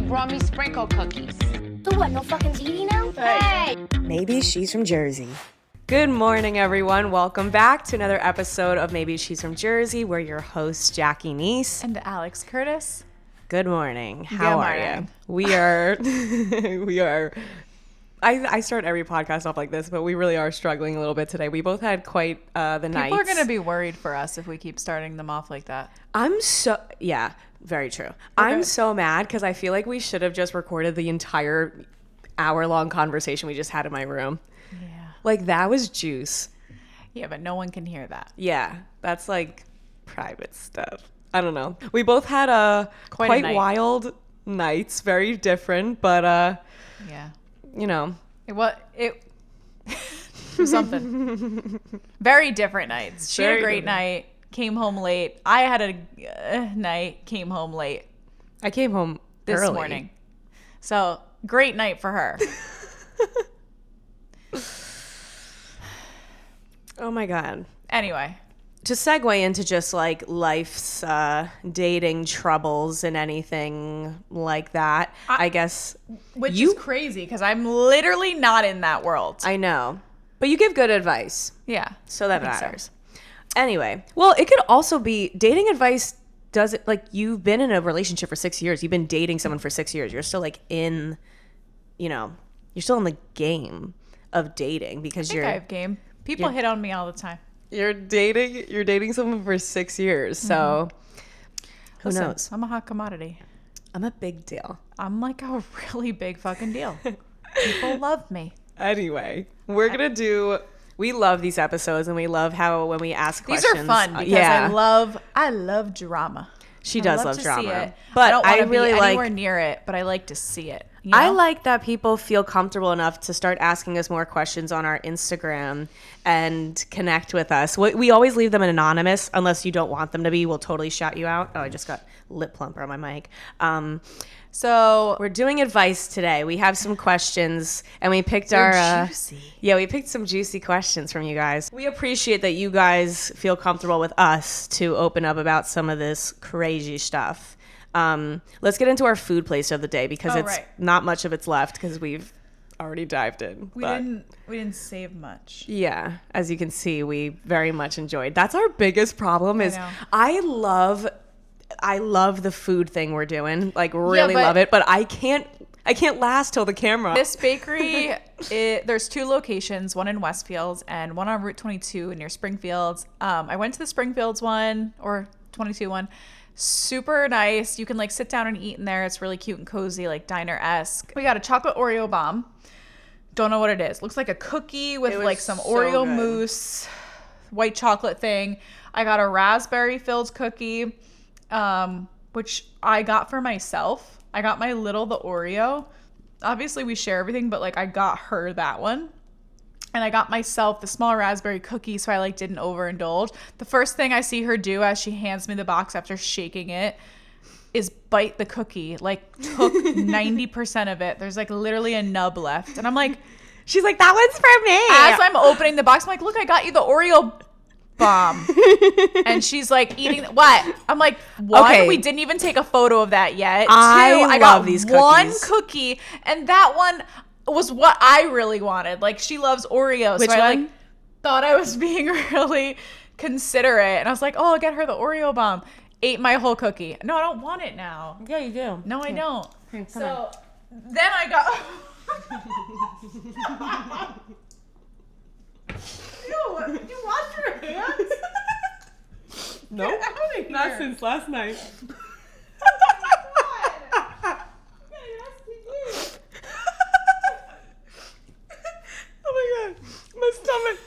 brought me sprinkle cookies. So what, no fucking TV now? Hey! Maybe she's from Jersey. Good morning, everyone. Welcome back to another episode of Maybe She's from Jersey. We're your hosts, Jackie Neese. And Alex Curtis. Good morning. How are you? We are... I start every podcast off like this, but we really are struggling a little bit today. We both had quite the nights. People are going to be worried for us if we keep starting them off like that. Yeah, very true. Okay. I'm so mad because I feel like we should have just recorded the entire hour-long conversation we just had in my room. Yeah. Like, that was juice. Yeah, but no one can hear that. Yeah, that's like private stuff. I don't know. We both had quite wild nights, very different, but yeah. You know. It was something. Very different nights. She had a great night, came home late. I had a night, came home late. I came home this early. morning. So, great night for her. Oh my God. Anyway. To segue into just like life's dating troubles and anything like that, I guess. Which is crazy because I'm literally not in that world. I know. But you give good advice. Yeah. So that matters. So. Anyway, well, it could also be dating advice. Does it, like, you've been in a relationship for 6 years. You've been dating someone for 6 years. You're still like in, you're still in the game of dating because I have game. People hit on me all the time. You're dating someone for 6 years. So who knows? I'm a hot commodity. I'm a big deal. I'm like a really big fucking deal. People love me. Anyway, we love these episodes and we love how when we ask questions. These are fun because I love drama. She does love drama. See it. But I don't want to really be anywhere near it, but I like to see it. You know? I like that people feel comfortable enough to start asking us more questions on our Instagram and connect with us. We always leave them anonymous unless you don't want them to be. We'll totally shout you out. Oh, I just got lip plumper on my mic. So we're doing advice today. We have some questions and we picked juicy. We picked some juicy questions from you guys. We appreciate that you guys feel comfortable with us to open up about some of this crazy stuff. Let's get into our food place of the day because not much of it's left because we've already dived in. We didn't save much. Yeah, as you can see, we very much enjoyed. That's our biggest problem is I love the food thing we're doing. Like really love it, but I can't last till the camera. This bakery, there's two locations, one in Westfields and one on Route 22 near Springfields. I went to the Springfields one or 22 one. Super nice. You can like sit down and eat in there. It's really cute and cozy, like diner-esque. We got a chocolate Oreo bomb. Don't know what it is. Looks like a cookie with like some Oreo mousse, white chocolate thing. I got a raspberry filled cookie, which I got for myself. I got the Oreo. Obviously we share everything, but like I got her that one. And I got myself the small raspberry cookie, so I like didn't overindulge. The first thing I see her do as she hands me the box after shaking it is bite the cookie. Like took 90% of it. There's like literally a nub left. And I'm like, she's like, that one's for me. As I'm opening the box, I'm like, look, I got you the Oreo bomb. And she's like eating what? I'm like, one, we didn't even take a photo of that yet. I love these cookies. One cookie, and that one was what I really wanted. Like, she loves Oreos. Which so I one? Thought I was being really considerate. And I was like, oh, I'll get her the Oreo bomb. Ate my whole cookie. No, I don't want it now. Yeah, you do. No, I don't. Here, so then I got... Ew, you wash your hands? Nope. Not since last night. Oh my God, my stomach.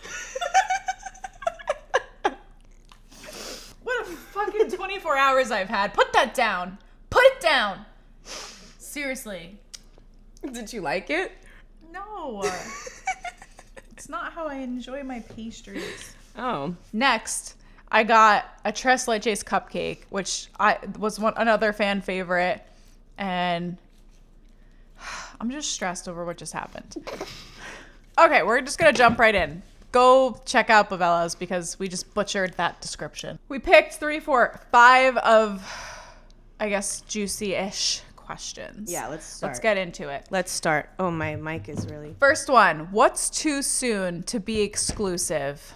What a fucking 24 hours I've had. Put that down. Put it down. Seriously. Did you like it? No. It's not how I enjoy my pastries. Oh. Next, I got a Tres Leches cupcake, which was another fan favorite. And I'm just stressed over what just happened. Okay, we're just going to jump right in. Go check out Bavella's because we just butchered that description. We picked 3, 4, 5 of, I guess, juicy-ish questions. Yeah, let's start. Let's get into it. Let's start. Oh, my mic is really... First one, what's too soon to be exclusive?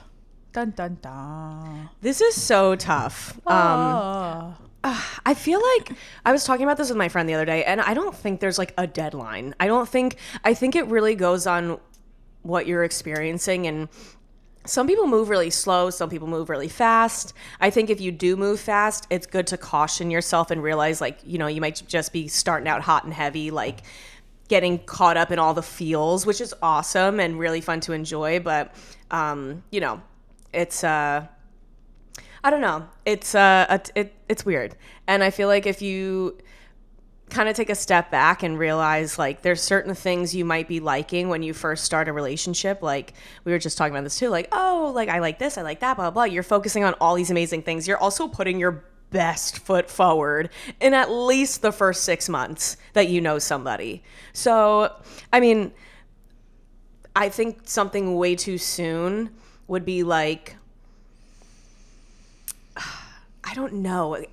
Dun, dun, dun. This is so tough. I feel like I was talking about this with my friend the other day, and I don't think there's like a deadline. I think it really goes on what you're experiencing, and some people move really slow, some people move really fast. I think if you do move fast, it's good to caution yourself and realize, like, you know, you might just be starting out hot and heavy, like getting caught up in all the feels, which is awesome and really fun to enjoy. But, you know, it's, I don't know. It's weird. And I feel like if you kind of take a step back and realize, like, there's certain things you might be liking when you first start a relationship. Like, we were just talking about this too. Like, oh, like, I like this, I like that, blah, blah, blah. You're focusing on all these amazing things. You're also putting your best foot forward in at least the first 6 months that you know somebody. So, I mean, I think something way too soon would be like, I don't know.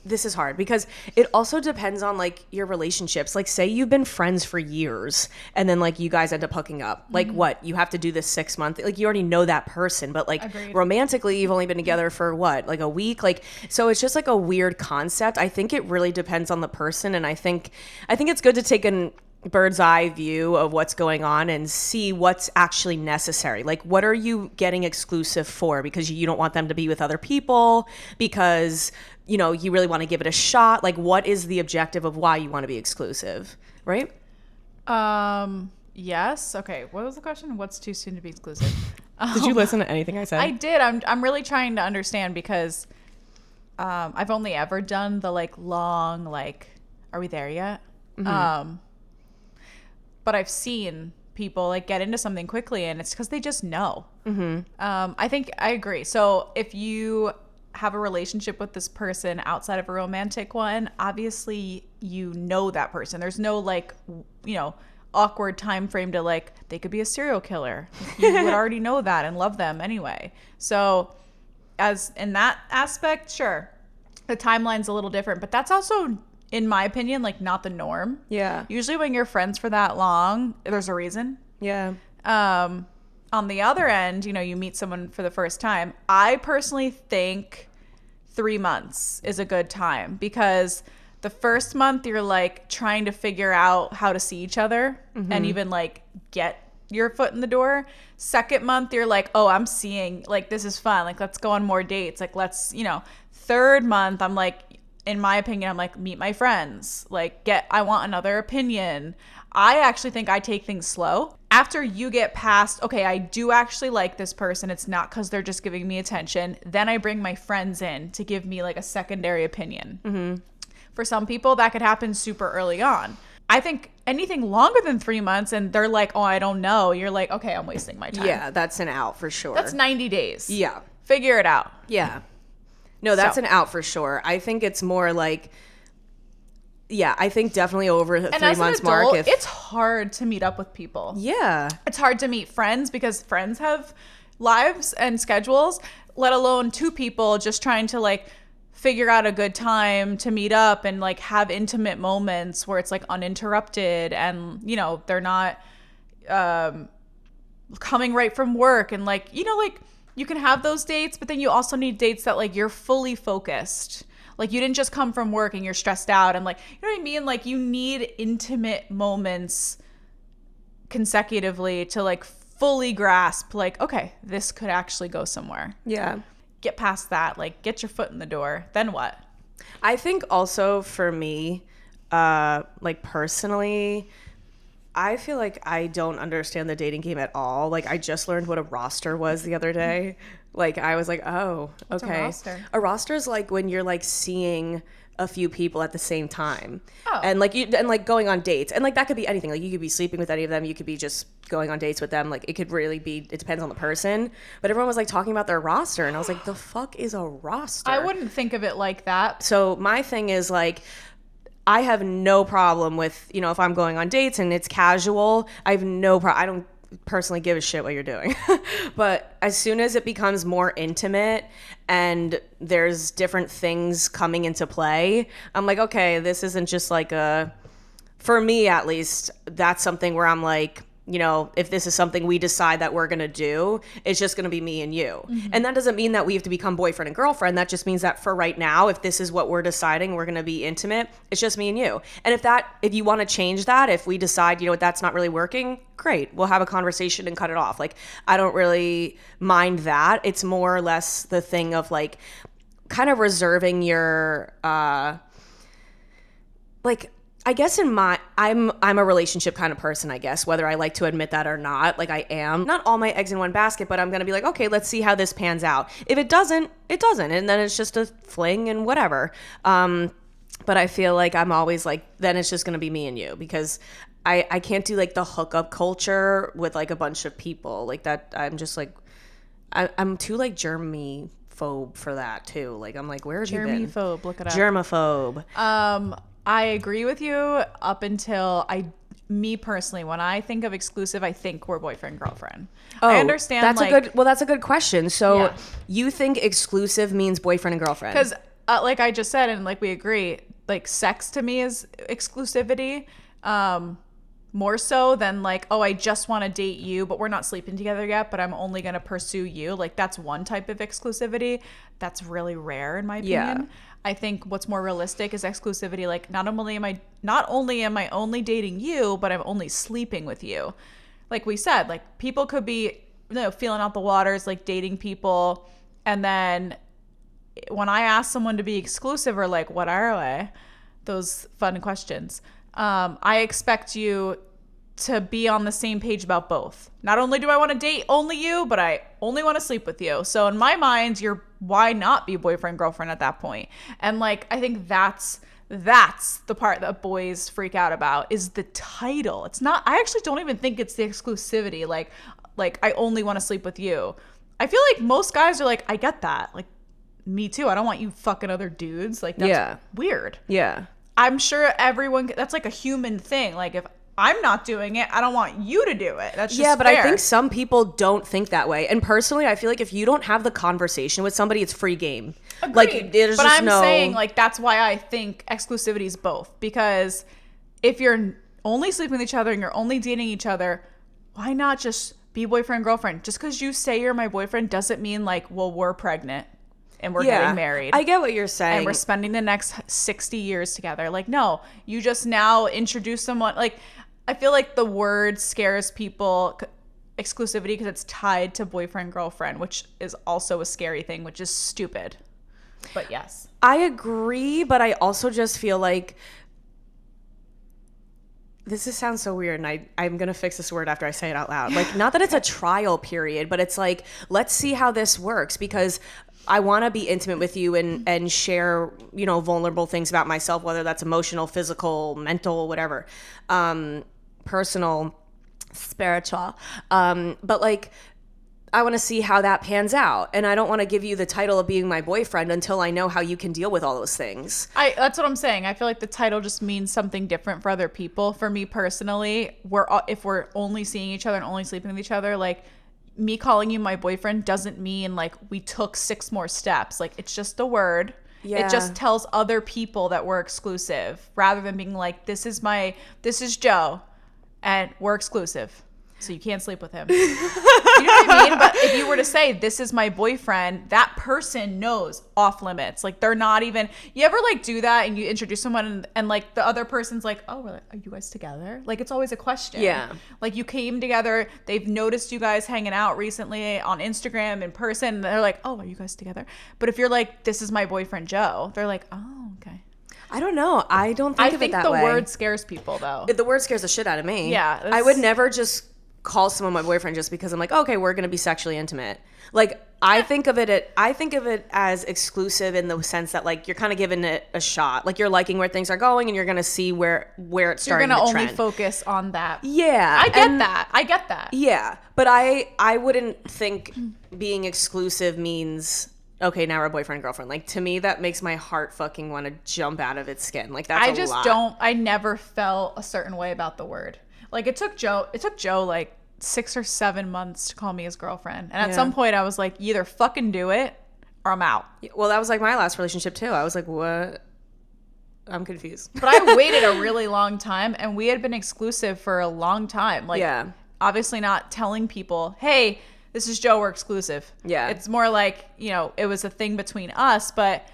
This is hard because it also depends on, like, your relationships. Like, say you've been friends for years and then, like, you guys end up hooking up. Like, what? You have to do this 6 months. Like, you already know that person. But, like, Agreed. Romantically, you've only been together for what? Like, a week? Like, so it's just, like, a weird concept. I think it really depends on the person. And I think it's good to take an bird's eye view of what's going on and see what's actually necessary. Like, what are you getting exclusive for? Because you don't want them to be with other people, because, you know, you really want to give it a shot. Like, what is the objective of why you want to be exclusive, right? Yes. Okay. What was the question? What's too soon to be exclusive? Did you listen to anything I said? I did. I'm really trying to understand because I've only ever done the, like, long, like, are we there yet? But I've seen people, like, get into something quickly, and it's because they just know. I think I agree. So if you have a relationship with this person outside of a romantic one, obviously you know that person. There's no, like, you know, awkward time frame to, like, they could be a serial killer. You would already know that and love them anyway. So as in that aspect, sure, the timeline's a little different, but that's also, in my opinion, like, not the norm. Yeah. Usually when you're friends for that long, there's a reason. Yeah. On the other end, you know, you meet someone for the first time. I personally think 3 months is a good time, because the first month you're, like, trying to figure out how to see each other and even, like, get your foot in the door. Second month you're like, oh, I'm seeing, like, this is fun. Like, let's go on more dates. Like, let's, you know. Third month, I'm like, in my opinion, I'm like, meet my friends. Like, I want another opinion. I actually think I take things slow. After you get past, okay, I do actually like this person. It's not because they're just giving me attention. Then I bring my friends in to give me, like, a secondary opinion. For some people, that could happen super early on. I think anything longer than 3 months and they're like, oh, I don't know. You're like, okay, I'm wasting my time. Yeah, that's an out for sure. That's 90 days. Yeah. Figure it out. Yeah. No, that's an out for sure. I think it's more like, yeah, I think definitely over the 3 months mark. It's hard to meet up with people. Yeah. It's hard to meet friends because friends have lives and schedules, let alone two people just trying to, like, figure out a good time to meet up and, like, have intimate moments where it's, like, uninterrupted and, you know, they're not coming right from work and, like, you know, like, you can have those dates, but then you also need dates that, like, you're fully focused. Like, you didn't just come from work and you're stressed out and, like, you know what I mean? Like, you need intimate moments consecutively to, like, fully grasp, like, okay, this could actually go somewhere. Yeah. Get past that, like, get your foot in the door. Then what? I think also for me, like, personally, I feel like I don't understand the dating game at all. Like, I just learned what a roster was the other day. Like, I was like, oh, okay. What's a roster? A roster is, like, when you're, like, seeing a few people at the same time. Oh. And, like, going on dates. And, like, that could be anything. Like, you could be sleeping with any of them. You could be just going on dates with them. Like, it could really be, it depends on the person. But everyone was, like, talking about their roster. And I was like, the fuck is a roster? I wouldn't think of it like that. So my thing is, like, I have no problem with, you know, if I'm going on dates and it's casual, I have no problem. personally give a shit what you're doing. But as soon as it becomes more intimate and there's different things coming into play, I'm like, okay, this isn't just like for me at least, that's something where I'm like, you know, if this is something we decide that we're going to do, it's just going to be me and you. Mm-hmm. And that doesn't mean that we have to become boyfriend and girlfriend. That just means that for right now, if this is what we're deciding, we're going to be intimate, it's just me and you. And if you want to change that, if we decide, you know what, that's not really working, great. We'll have a conversation and cut it off. Like, I don't really mind that. It's more or less the thing of like kind of reserving your, like, I guess I'm a relationship kind of person, I guess, whether I like to admit that or not. Like, I am. Not all my eggs in one basket, but I'm going to be like, okay, let's see how this pans out. If it doesn't, it doesn't. And then it's just a fling and whatever. But I feel like I'm always like, then it's just going to be me and you, because I can't do like the hookup culture with like a bunch of people like that. I'm just like, I'm too like germaphobe for that too. Like, I'm like, where have you been? Germaphobe, look it up. Germaphobe. I agree with you up until me personally, when I think of exclusive, I think we're boyfriend, girlfriend. Oh, I understand. That's a good question. So Yeah. You think exclusive means boyfriend and girlfriend? Because like I just said, and like we agree, like sex to me is exclusivity. More so than like, oh, I just want to date you, but we're not sleeping together yet, but I'm only going to pursue you. Like, that's one type of exclusivity. That's really rare in my opinion. Yeah. I think what's more realistic is exclusivity. Like, not only am I only dating you, but I'm only sleeping with you. Like we said, like people could be, you know, feeling out the waters, like dating people. And then when I ask someone to be exclusive, or like, what are they? Those fun questions. I expect you to be on the same page about both. Not only do I want to date only you, but I only want to sleep with you. So in my mind, why not be boyfriend, girlfriend at that point? And like, I think that's the part that boys freak out about, is the title. It's not, I actually don't even think it's the exclusivity. Like I only want to sleep with you. I feel like most guys are like, I get that. Like, me too. I don't want you fucking other dudes. Like, that's weird. Yeah. I'm sure that's like a human thing. Like, if I'm not doing it, I don't want you to do it. That's just but fair. I think some people don't think that way. And personally, I feel like if you don't have the conversation with somebody, it's free game. Agreed. Like, there's but just I'm saying, like, that's why I think exclusivity is both. Because if you're only sleeping with each other and you're only dating each other, why not just be boyfriend, girlfriend? Just because you say you're my boyfriend doesn't mean like, well, we're pregnant and we're getting married. I get what you're saying. And we're spending the next 60 years together. Like, no, you just now introduce someone. Like, I feel like the word scares people, exclusivity, because it's tied to boyfriend, girlfriend, which is also a scary thing, which is stupid. But yes. I agree, but I also just feel like sounds so weird, and I'm going to fix this word after I say it out loud. Like, not that it's a trial period, but it's like, let's see how this works, because I want to be intimate with you and share, you know, vulnerable things about myself, whether that's emotional, physical, mental, whatever, personal, spiritual. But like, I want to see how that pans out. And I don't want to give you the title of being my boyfriend until I know how you can deal with all those things. That's what I'm saying. I feel like the title just means something different for other people. For me personally, if we're only seeing each other and only sleeping with each other, like, me calling you my boyfriend doesn't mean like we took 6 more steps. Like, it's just a word. Yeah. It just tells other people that we're exclusive, rather than being like, this is Joe and we're exclusive, so you can't sleep with him. You know what I mean? But if you were to say, this is my boyfriend, that person knows off limits. Like, they're not even, you ever like do that and you introduce someone and like the other person's like, oh, are you guys together? Like, it's always a question. Yeah. Like, you came together, they've noticed you guys hanging out recently on Instagram in person, and they're like, oh, are you guys together? But if you're like, this is my boyfriend Joe, they're like, oh, okay. I don't know. I don't think of it that way. I think the word scares people, though. The word scares the shit out of me. Yeah. I would never just call someone my boyfriend just because I'm like, okay, we're going to be sexually intimate. Like, I think of it as exclusive in the sense that, like, you're kind of giving it a shot. Like, you're liking where things are going, and you're going to see where it's starting to trend. You're going to only focus on that. Yeah. I get that. Yeah. But I wouldn't think being exclusive means, okay, now we're boyfriend and girlfriend. Like, to me, that makes my heart fucking want to jump out of its skin. Like, that's a lot. I never felt a certain way about the word. Like, it took Joe like 6 or 7 months to call me his girlfriend. And at some point I was like, either fucking do it or I'm out. Well, that was like my last relationship too. I was like, what? I'm confused. But I waited a really long time, and we had been exclusive for a long time. Like, obviously not telling people, hey, this is Joe, we're exclusive. Yeah. It's more like, you know, it was a thing between us, but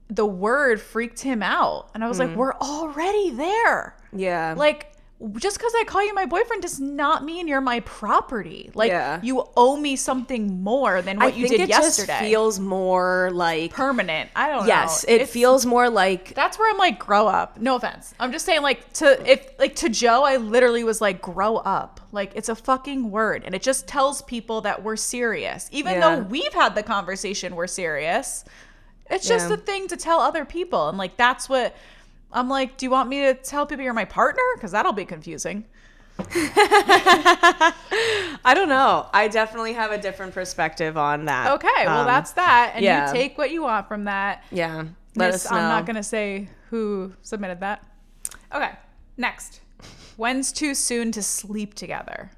the word freaked him out. And I was like, we're already there. Yeah. Like, just because I call you my boyfriend does not mean you're my property. Like, you owe me something more than what you did yesterday. It just feels more like permanent. I don't know. Yes, it feels more like. That's where I'm like, grow up. No offense. I'm just saying, like, to Joe, I literally was like, grow up. Like, it's a fucking word, and it just tells people that we're serious, even though we've had the conversation. We're serious. It's just a thing to tell other people, and like that's what. I'm like, do you want me to tell people you're my partner? Because that'll be confusing. I don't know. I definitely have a different perspective on that. Okay, well, that's that. And you take what you want from that. Yeah, let us know. I'm not going to say who submitted that. Okay, next. When's too soon to sleep together?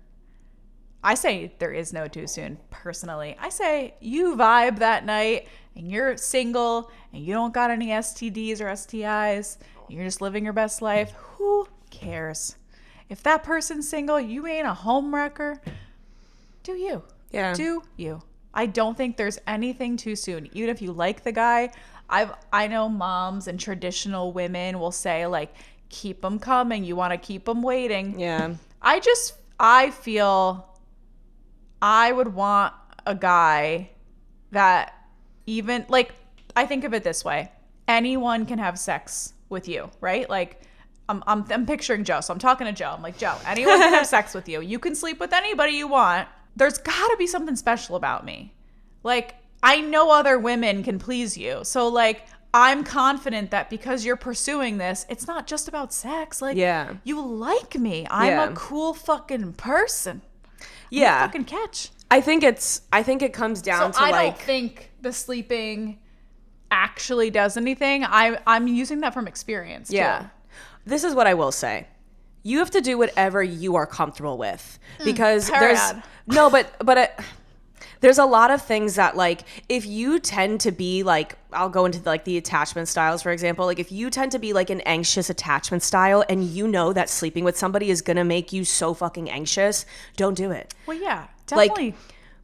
I say there is no too soon, personally. I say you vibe that night and you're single and you don't got any STDs or STIs. You're just living your best life. Who cares? If that person's single, you ain't a homewrecker. Do you? Yeah. Do you? I don't think there's anything too soon. Even if you like the guy, I know moms and traditional women will say like, keep them coming. You want to keep them waiting. Yeah. I feel I would want a guy that even like, I think of it this way. Anyone can have sex with you, right? Like I'm picturing Joe. So I'm talking to Joe. I'm like, Joe, anyone can have sex with you. You can sleep with anybody you want. There's gotta be something special about me. Like, I know other women can please you. So like, I'm confident that because you're pursuing this, it's not just about sex. Like, you like me. I'm a cool fucking person. I'm a fucking catch. I think it comes down to I like. don't think the sleeping actually does anything. I'm using that from experience too. Yeah. There's what I will say. You have to do whatever you are comfortable with because there's a lot of things that like if you tend to be like, I'll go into like the attachment styles, for example, like if you tend to be like an anxious attachment style and you know that sleeping with somebody is going to make you so fucking anxious, don't do it. Well, yeah, definitely. Like,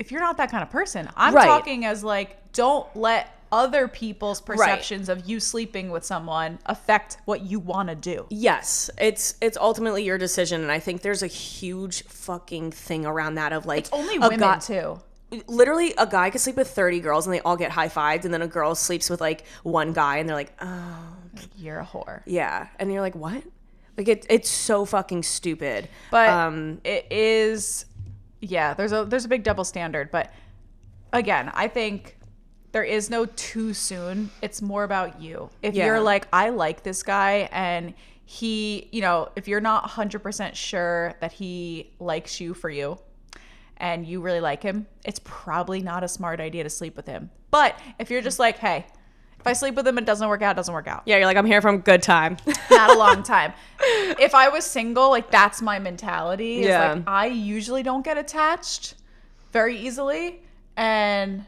if you're not that kind of person, I'm talking as like, don't let other people's perceptions of you sleeping with someone affect what you want to do. Yes, it's ultimately your decision, and I think there's a huge fucking thing around that of like it's only women too. Literally, a guy could sleep with 30 girls and they all get high-fived, and then a girl sleeps with like one guy and they're like, oh, you're a whore. Yeah, and you're like, what? Like it's so fucking stupid. But it is, there's a big double standard. But again, I think there is no too soon. It's more about you. If you're like, I like this guy and he, you know, if you're not 100% sure that he likes you for you and you really like him, it's probably not a smart idea to sleep with him. But if you're just like, hey, if I sleep with him, it doesn't work out, it doesn't work out. Yeah, you're like, I'm here from good time. Not a long time. If I was single, like that's my mentality. Is like, I usually don't get attached very easily. And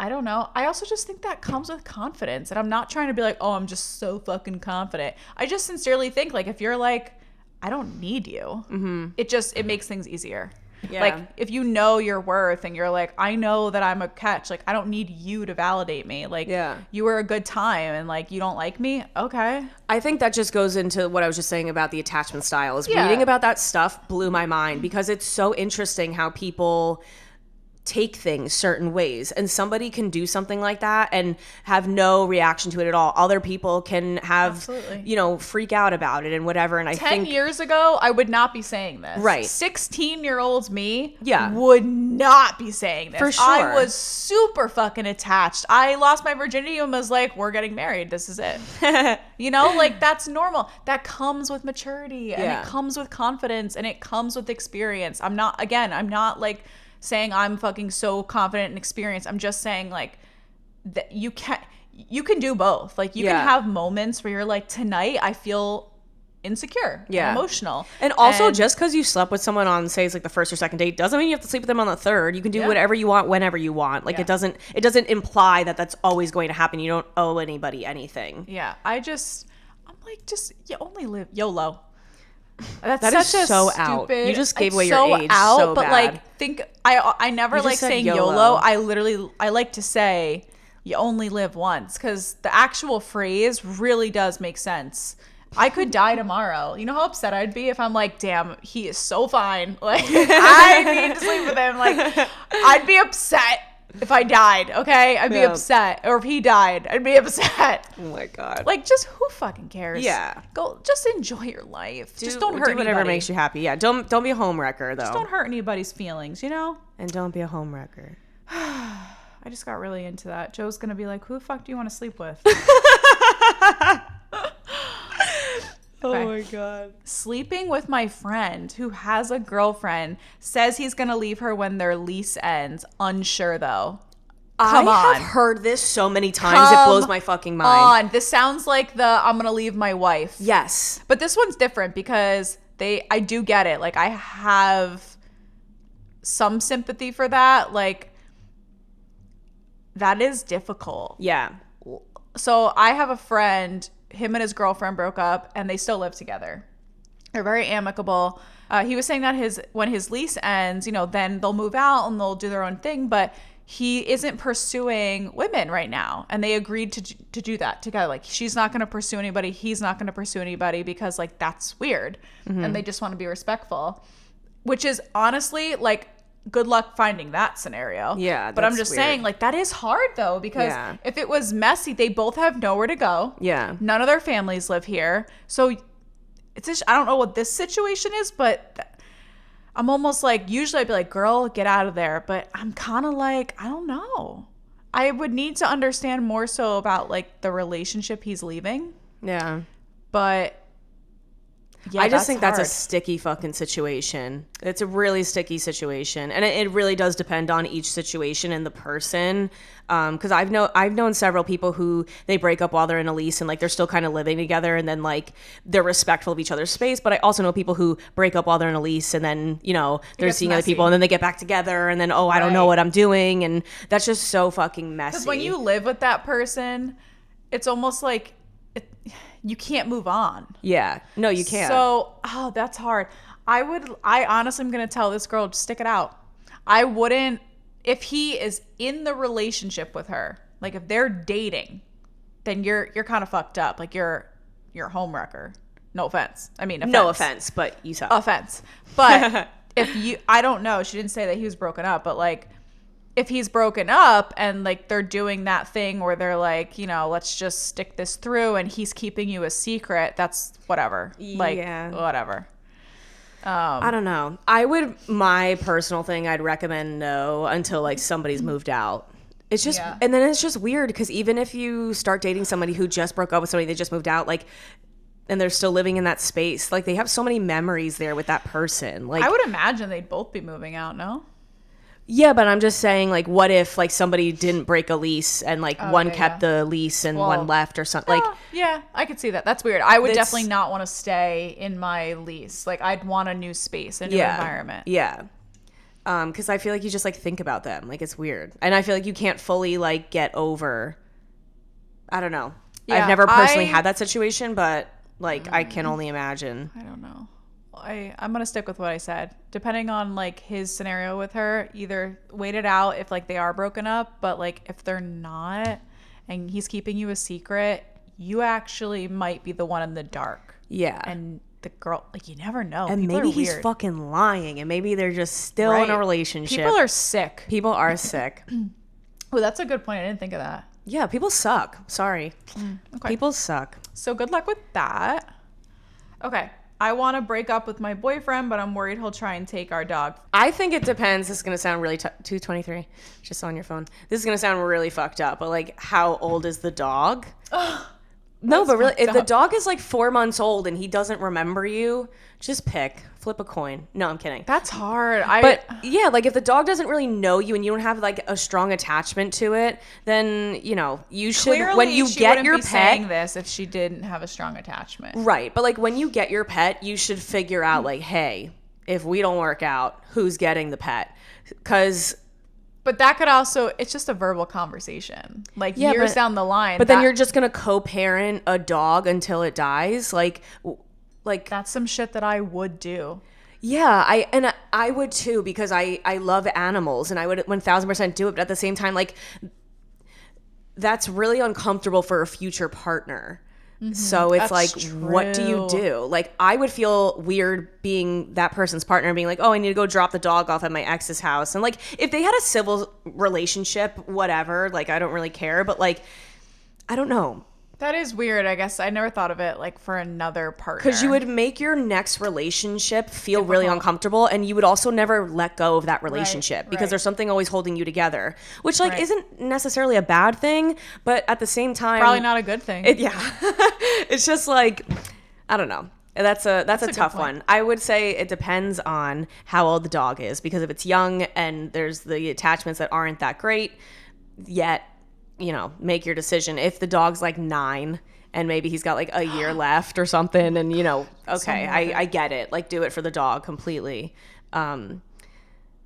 I don't know. I also just think that comes with confidence. And I'm not trying to be like, oh, I'm just so fucking confident. I just sincerely think like if you're like, I don't need you, it makes things easier. Yeah. Like if you know your worth and you're like, I know that I'm a catch. Like I don't need you to validate me. Like you were a good time and like you don't like me. Okay. I think that just goes into what I was just saying about the attachment styles. Reading about that stuff blew my mind because it's so interesting how people take things certain ways, and somebody can do something like that and have no reaction to it at all. Other people can have, you know, freak out about it and whatever. And I think 10 years ago, I would not be saying this. Right. 16-year-old me would not be saying this. For sure. I was super fucking attached. I lost my virginity and was like, we're getting married. This is it. You know, like that's normal. That comes with maturity and it comes with confidence and it comes with experience. I'm not like saying I'm fucking so confident and experienced. I'm just saying like that you can do both. Like you can have moments where you're like, tonight I feel insecure, Yeah. and emotional. And also, just because you slept with someone on, say, it's like the first or second date, doesn't mean you have to sleep with them on the third. You can do whatever you want, whenever you want. Like, it doesn't imply that that's always going to happen. You don't owe anybody anything. Yeah, I'm like, just you only live YOLO. That is such a so stupid, out. You just gave it's away so your age out, so but bad. like, I never You just like said saying YOLO. YOLO. I like to say you only live once, because the actual phrase really does make sense. I could die tomorrow. You know how upset I'd be if I'm like, damn, he is so fine. Like, I need to sleep with him. Like, I'd be upset if I died, okay? I'd be upset. Or if he died, I'd be upset. Oh my God. Like, just who fucking cares? Yeah. Go, just enjoy your life. Just don't hurt do whatever anybody. makes you happy. Yeah, don't be a homewrecker, though. Just don't hurt anybody's feelings, you know? And don't be a homewrecker. I just got really into that. Joe's gonna be like, who the fuck do you want to sleep with? Oh Okay. my God. Sleeping with my friend who has a girlfriend, says he's gonna leave her when their lease ends. Unsure though. Come I on. have heard this so many times. It blows my fucking mind. This sounds like the I'm gonna leave my wife. Yes. But this one's different because I do get it. Like, I have some sympathy for that. Like, that is difficult. Yeah. So I have a friend, him and his girlfriend broke up and they still live together. They're very amicable. He was saying that when his lease ends, you know, then they'll move out and they'll do their own thing, but he isn't pursuing women right now. And they agreed to do that together. Like, she's not going to pursue anybody. He's not going to pursue anybody because, like, that's weird. Mm-hmm. And they just want to be respectful, which is honestly, like, good luck finding that scenario. Yeah. But I'm just saying, like, that is hard though, because if it was messy, they both have nowhere to go. Yeah. None of their families live here. So it's just, I don't know what this situation is, but I'm almost like, usually I'd be like, girl, get out of there. But I'm kind of like, I don't know. I would need to understand more so about, like, the relationship he's leaving. Yeah. But yeah, I just think hard. that's a sticky fucking situation. It's a really sticky situation. And it really does depend on each situation and the person. Because I've known several people who they break up while they're in a lease and, like, they're still kind of living together and then, like, they're respectful of each other's space. But I also know people who break up while they're in a lease and then, you know, they're seeing other people and then they get back together and then, oh, I don't know what I'm doing. And that's just so fucking messy. Because when you live with that person, it's almost like you can't move on. Yeah. No, you can't. So, that's hard. I honestly am going to tell this girl, just stick it out. I wouldn't, if he is in the relationship with her, like, if they're dating, then you're kind of fucked up. Like, you're a homewrecker. No offense. I mean, offense. No offense, but you suck. Offense. But I don't know. She didn't say that he was broken up, but, like, if he's broken up and, like, they're doing that thing where they're like, you know, let's just stick this through and he's keeping you a secret, that's whatever. Like, whatever. I don't know. My personal thing, I'd recommend no until, like, somebody's moved out. It's just, and then it's just weird because even if you start dating somebody who just broke up with somebody, they just moved out, like, and they're still living in that space, like, they have so many memories there with that person. Like, I would imagine they'd both be moving out, no? Yeah, but I'm just saying, like, what if, like, somebody didn't break a lease and, like, one kept the lease and one left or something? Like, yeah, I could see that. That's weird. I would definitely not want to stay in my lease. Like, I'd want a new space, a new environment. Yeah. Because I feel like you just, like, think about them. Like, it's weird. And I feel like you can't fully, like, get over. I don't know. Yeah, I've never personally had that situation, but, like, I can only imagine. I don't know. I'm going to stick with what I said. Depending on, like, his scenario with her, either wait it out if, like, they are broken up, but, like, if they're not and he's keeping you a secret, you actually might be the one in the dark. Yeah. And the girl, like, you never know. And People maybe he's fucking lying and maybe they're just still in a relationship. People are sick. People are sick. Oh, that's a good point. I didn't think of that. Yeah, people suck. Sorry. Okay. People suck. So good luck with that. Okay. I want to break up with my boyfriend, but I'm worried he'll try and take our dog. I think it depends. This is going to sound really 223 just on your phone. This is going to sound really fucked up, but, like, how old is the dog? No, That's but really, fucked if the up. dog is like 4 months old and he doesn't remember you, just flip a coin. No, I'm kidding. That's hard. But yeah, like if the dog doesn't really know you and you don't have like a strong attachment to it, then you should clearly when you she get wouldn't your be pet. saying this if she didn't have a strong attachment. Right, but like when you get your pet, you should figure out like, hey, if we don't work out, who's getting the pet? Because But that could also, it's just a verbal conversation. Like years down the line. But then you're just gonna co-parent a dog until it dies, like that's some shit that I would do. Yeah, I would too, because I love animals and I would 1000% do it. But at the same time, like that's really uncomfortable for a future partner. So it's That's what do you true. do? Like I would feel weird being that person's partner and being like, oh, I need to go drop the dog off at my ex's house. And like if they had a civil relationship, whatever, like I don't really care. But like, I don't know. That is weird. I guess I never thought of it like for another partner. Because you would make your next relationship feel really uncomfortable, and you would also never let go of that relationship because there's something always holding you together, which like isn't necessarily a bad thing, but at the same time, probably not a good thing. It's just like, I don't know. That's a tough point. one. I would say it depends on how old the dog is, because if it's young and there's the attachments that aren't that great yet, make your decision. If the dog's like 9 and maybe he's got like a year left or something, and okay, I get it. Like do it for the dog completely. But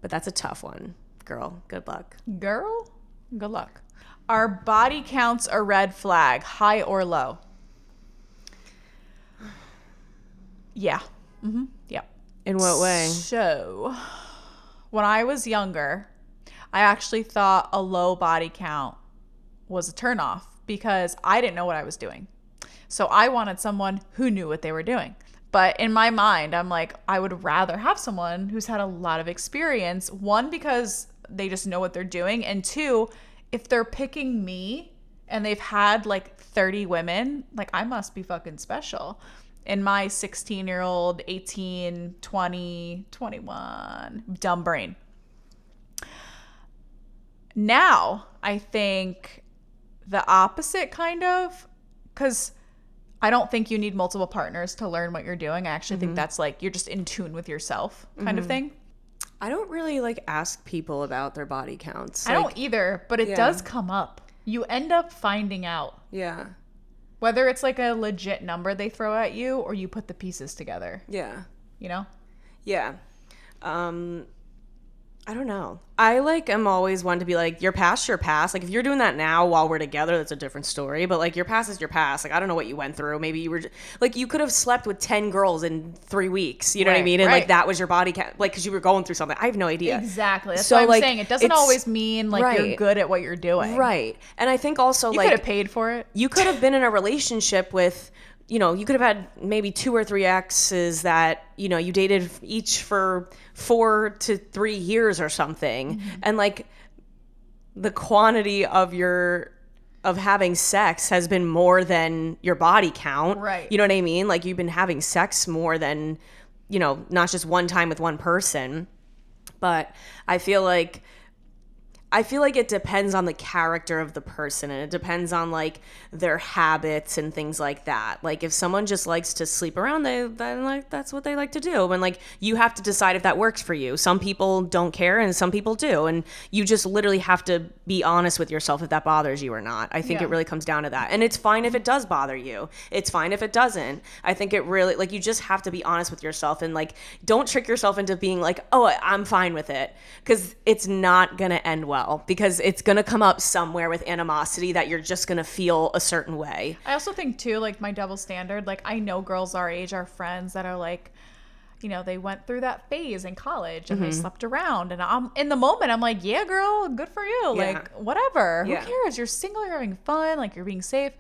that's a tough one. Girl, good luck. Girl, good luck. Are body counts a red flag, high or low? Yeah. Mm-hmm. Yeah. In what way? So, when I was younger, I actually thought a low body count was a turnoff because I didn't know what I was doing. So I wanted someone who knew what they were doing. But in my mind, I'm like, I would rather have someone who's had a lot of experience. One, because they just know what they're doing. And two, if they're picking me and they've had like 30 women, like I must be fucking special. In my 16-year-old, 18, 20, 21, dumb brain. Now, I think the opposite kind of, because I don't think you need multiple partners to learn what you're doing. I actually think that's like you're just in tune with yourself kind of thing. I don't really like ask people about their body counts. I don't either, but it does come up. You end up finding out. Yeah. Whether it's like a legit number they throw at you or you put the pieces together. Yeah. You know? Yeah. I don't know. I am always one to be like, your past, your past. Like if you're doing that now while we're together, that's a different story. But like your past is your past. Like I don't know what you went through. Maybe you were like, you could have slept with 10 girls in 3 weeks. You know what I mean? And like that was your body count. Like because you were going through something. I have no idea. Exactly. That's So, what I'm like, saying. It doesn't always mean like you're good at what you're doing. Right. And I think also You like could have paid for it. you could have been in a relationship with, you could have had maybe 2 or 3 exes that, you dated each for 4 to 3 years or something. And like the quantity of having sex has been more than your body count. Right. You know what I mean? Like you've been having sex more than, not just one time with one person. But I feel like it depends on the character of the person, and it depends on like their habits and things like that. Like if someone just likes to sleep around, then like that's what they like to do. And like you have to decide if that works for you. Some people don't care and some people do. And you just literally have to be honest with yourself if that bothers you or not. I think it really comes down to that. And it's fine if it does bother you. It's fine if it doesn't. I think it really, like, you just have to be honest with yourself and like don't trick yourself into being like, oh, I'm fine with it, because it's not gonna end well. Because it's going to come up somewhere with animosity that you're just going to feel a certain way. I also think too, like my double standard, like I know girls our age, our friends that are like, they went through that phase in college and they slept around, and I'm in the moment, I'm like, yeah, girl, good for you. Yeah. Like whatever, who cares? You're single, you're having fun, like you're being safe.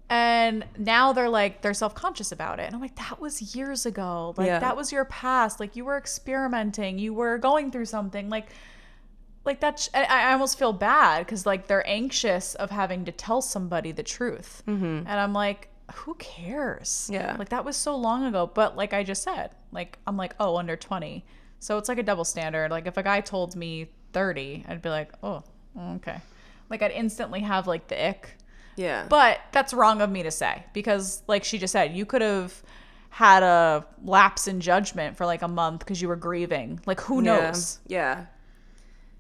And now they're self-conscious about it. And I'm like, that was years ago. Like that was your past. Like you were experimenting, you were going through something like that. I almost feel bad because like they're anxious of having to tell somebody the truth. And I'm like, who cares? Yeah. Like that was so long ago. But like I just said, like, I'm like, oh, under 20. So it's like a double standard. Like if a guy told me 30, I'd be like, oh, okay. Like I'd instantly have like the ick. Yeah. But that's wrong of me to say because, like she just said, you could have had a lapse in judgment for like a month because you were grieving. Like, who knows? Yeah.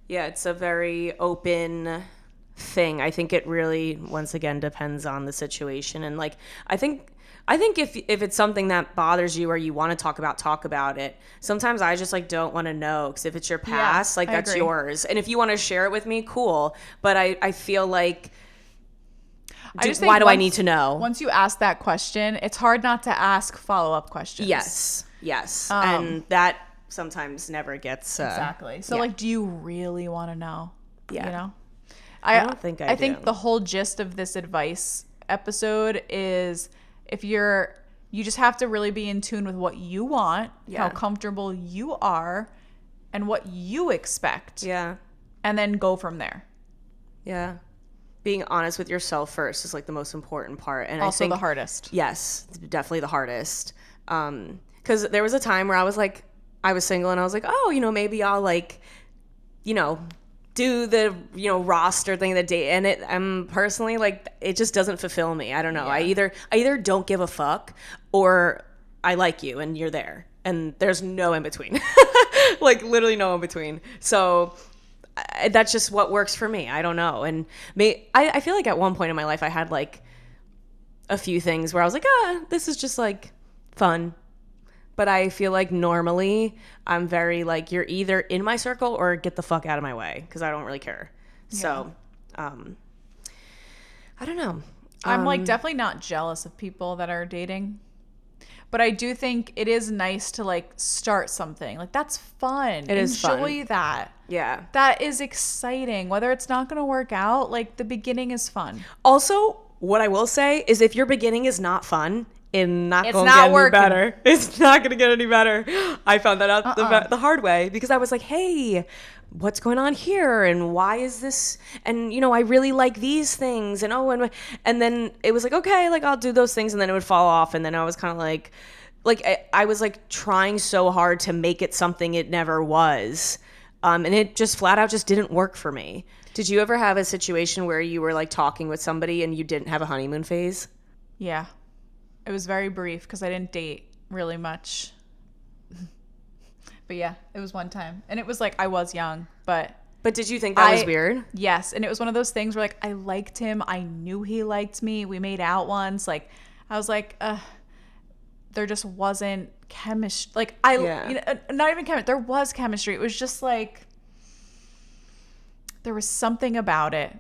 Yeah, it's a very open thing. I think it really, once again, depends on the situation. And like, I think if it's something that bothers you or you want to talk about it. Sometimes I just like don't want to know because if it's your past, like that's yours. And if you want to share it with me, cool. But I feel like, why do I need to know? Once you ask that question, it's hard not to ask follow-up questions. Yes. And that sometimes never gets exactly. So like, do you really want to know? Yeah. You know? I don't think I do. think the whole gist of this advice episode is if you just have to really be in tune with what you want, how comfortable you are, and what you expect. Yeah. And then go from there. Yeah. Being honest with yourself first is like the most important part. And also I think the hardest. Yes, definitely the hardest. Because there was a time where I was like, I was single and I was like, oh, you know, maybe I'll like, you know, do the, you know, roster thing, the date. And I'm personally like, it just doesn't fulfill me. I don't know. Yeah. I either don't give a fuck or I like you and you're there. And there's no in between. Like literally no in between. So that's just what works for me. I don't know. And I feel like at one point in my life I had like a few things where I was like, this is just like fun. But I feel like normally I'm very like, you're either in my circle or get the fuck out of my way because I don't really care. Yeah. So I don't know. I'm like definitely not jealous of people that are dating. But I do think it is nice to like start something. Like that's fun. It is fun. Enjoy that. Yeah. That is exciting. Whether it's not going to work out, like the beginning is fun. Also, what I will say is if your beginning is not fun, it's not going to get any better. It's not going to get any better. I found that out the hard way because I was like, hey, what's going on here? And why is this? And, you know, I really like these things. And, and then it was like, okay, like I'll do those things. And then it would fall off. And then I was kind of like I was like trying so hard to make it something it never was. And it just flat out just didn't work for me. Did you ever have a situation where you were like talking with somebody and you didn't have a honeymoon phase? Yeah. It was very brief because I didn't date really much. But yeah, it was one time. And it was like I was young, but did you think that was weird? Yes. And it was one of those things where like I liked him. I knew he liked me. We made out once. Like I was like, there just wasn't chemistry. Like you know, not even chemistry. There was chemistry. It was just like there was something about it.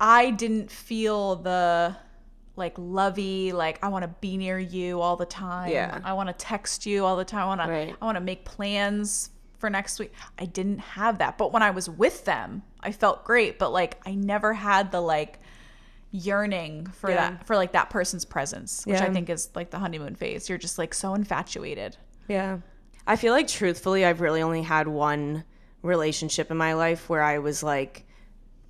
I didn't feel the like lovey, like I want to be near you all the time. Yeah. I want to text you all the time. I want to make plans for next week. I didn't have that. But when I was with them, I felt great. But like I never had the like yearning for that person's presence, which I think is like the honeymoon phase. You're just like so infatuated. Yeah. I feel like truthfully, I've really only had one relationship in my life where I was like,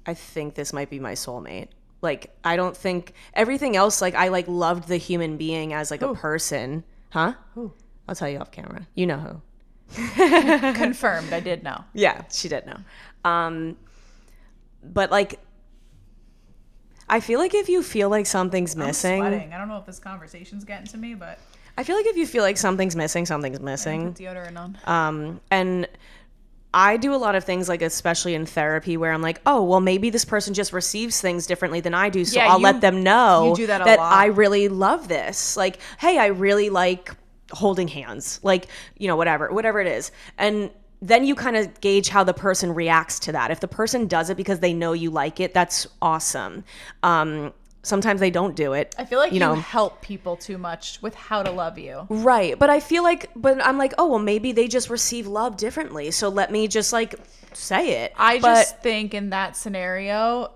I think this might be my soulmate. Like, I don't think everything else, like, I, like, loved the human being as, like, a person. Huh? Who? I'll tell you off camera. You know who. Confirmed. I did know. Yeah, she did know. But, like, I feel like if you feel like something's missing. I'm sweating. I don't know if this conversation's getting to me, but. I feel like if you feel like something's missing, something's missing. Put deodorant on. And I do a lot of things, like especially in therapy, where I'm like, oh, well, maybe this person just receives things differently than I do, so I'll let them know you do that that lot. I really love this. Like, hey, I really like holding hands, like, you know, whatever it is. And then you kind of gauge how the person reacts to that. If the person does it because they know you like it, that's awesome. Sometimes they don't do it. I feel like you help people too much with how to love you. Right. But I feel like, I'm like, oh, well, maybe they just receive love differently. So let me just like say it. I just think in that scenario,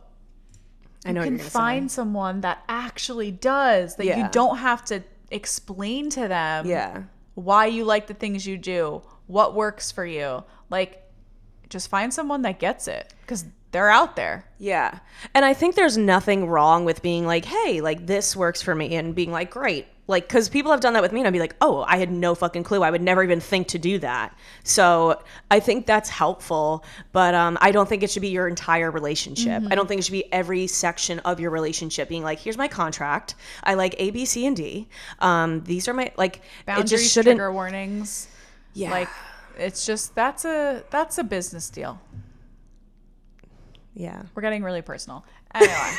I know you can find someone that actually does, that you don't have to explain to them why you like the things you do, what works for you. Like, just find someone that gets it. Because they're out there. Yeah. And I think there's nothing wrong with being like, hey, like this works for me, and being like, great. Like, because people have done that with me, and I'd be like, oh, I had no fucking clue. I would never even think to do that. So I think that's helpful, but I don't think it should be your entire relationship. I don't think it should be every section of your relationship being like, here's my contract. I like A, B, C, and D. These are my, like, Boundaries, it just shouldn't. trigger warnings. Yeah. Like, it's just, that's a business deal. Yeah. We're getting really personal. Anyway.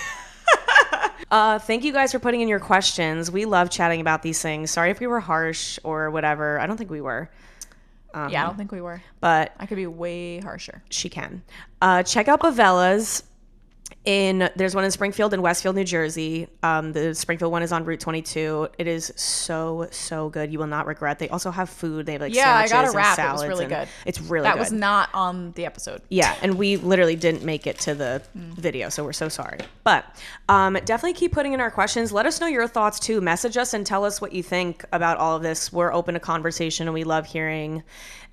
Thank you guys for putting in your questions. We love chatting about these things. Sorry if we were harsh or whatever. I don't think we were. Yeah, I don't think we were. But I could be way harsher. she can. Check out Bavella's. There's one in Springfield and Westfield, New Jersey. The Springfield one is on Route 22. It is so good. You will not regret. They also have food. They have like sandwiches I got a wrap. and salads. It was really good. It's really that good. was not on the episode. Yeah, and we literally didn't make it to the video, so we're so sorry. But definitely keep putting in our questions. Let us know your thoughts too. Message us and tell us what you think about all of this. We're open to conversation, and we love hearing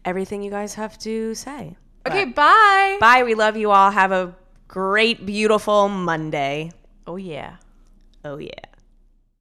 everything you guys have to say. Okay, bye. Bye. We love you all. Have a great, beautiful Monday. Oh, yeah. Oh, yeah.